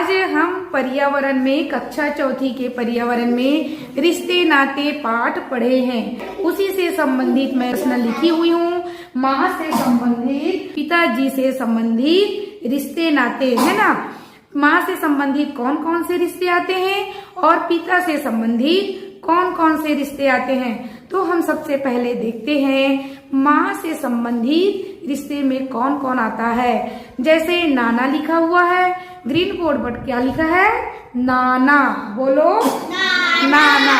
आज हम पर्यावरण में कक्षा चौथी के पर्यावरण में रिश्ते नाते पाठ पढ़े हैं। उसी से संबंधित मैं प्रश्न लिखी हुई हूँ। माँ से संबंधित, पिताजी से संबंधित रिश्ते नाते, है ना। माँ से संबंधित कौन कौन से रिश्ते आते हैं और पिता से संबंधित कौन कौन से रिश्ते आते हैं। तो हम सबसे पहले देखते हैं माँ से संबंधित रिश्ते में कौन कौन आता है। जैसे नाना लिखा हुआ है ग्रीन बोर्ड पर, क्या लिखा है? नाना। बोलो नाना।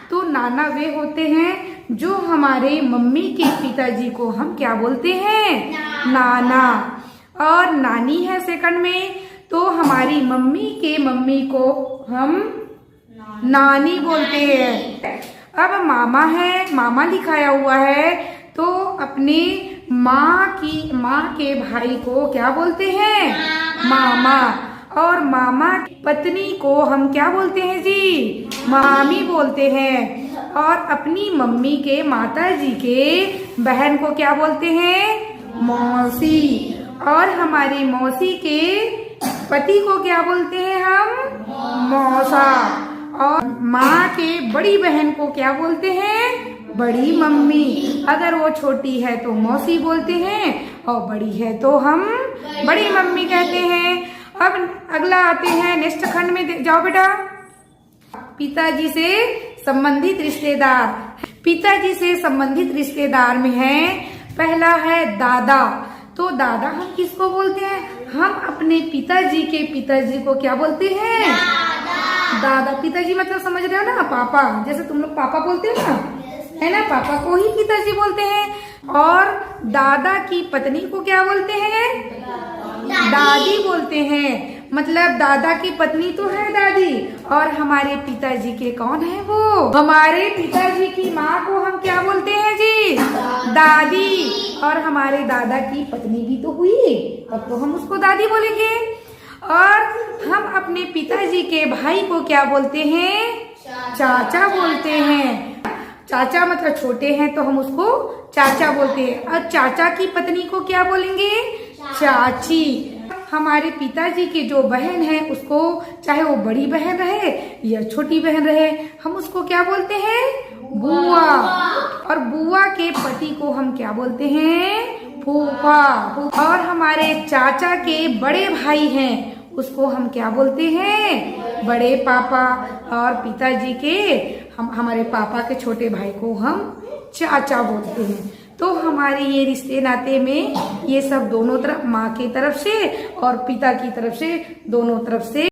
तो नाना वे होते हैं जो हमारे मम्मी के पिताजी को हम क्या बोलते हैं? नाना। और नानी है सेकंड में, तो हमारी मम्मी के मम्मी को हम नानी बोलते हैं। अब मामा है, मामा लिखाया हुआ है, तो अपने माँ के भाई को क्या बोलते हैं? मामा। और मामा की पत्नी को हम क्या बोलते हैं जी? मामी बोलते हैं। और अपनी मम्मी के माता जी के बहन को क्या बोलते हैं? मौसी। और हमारी मौसी के पति को क्या बोलते हैं हम? मौसा। और माँ के बड़ी बहन को क्या बोलते हैं? बड़ी मम्मी। अगर वो छोटी है तो मौसी बोलते हैं और बड़ी है तो हम बड़ी मम्मी कहते हैं। अब अगला आते हैं, नेक्स्ट खंड में जाओ बेटा। पिताजी से संबंधित रिश्तेदार। पिताजी से संबंधित रिश्तेदार में है, पहला है दादा। तो दादा हम किसको बोलते हैं? हम अपने पिताजी के पिताजी को क्या बोलते हैं? दादा। पिताजी मतलब समझ रहे हो ना, पापा। जैसे तुम लोग पापा बोलते हो ना, है ना, पापा को ही पिताजी बोलते हैं। और दादा की पत्नी को क्या बोलते हैं? दादी बोलते हैं। मतलब दादा की पत्नी तो है दादी, और हमारे पिताजी के कौन है वो? हमारे पिताजी की माँ को हम क्या बोलते हैं जी? दादी। और हमारे दादा की पत्नी भी तो हुई, तब तो हम उसको दादी बोलेंगे। और हम अपने पिताजी के भाई को क्या बोलते हैं? चाचा बोलते हैं। चाचा मतलब छोटे हैं तो हम उसको चाचा बोलते हैं। और चाचा की पत्नी को क्या बोलेंगे? चाची। हमारे पिताजी की जो बहन है उसको, चाहे वो बड़ी बहन रहे या छोटी बहन रहे, हम उसको क्या बोलते हैं? बुआ। और बुआ के पति को हम क्या बोलते हैं? फूफा। और हमारे चाचा के बड़े भाई हैं उसको हम क्या बोलते हैं? बड़े पापा। और पिताजी के हमारे पापा के छोटे भाई को हम चाचा बोलते हैं। तो हमारे ये रिश्ते नाते में ये सब दोनों तरफ, माँ की तरफ से और पिता की तरफ से, दोनों तरफ से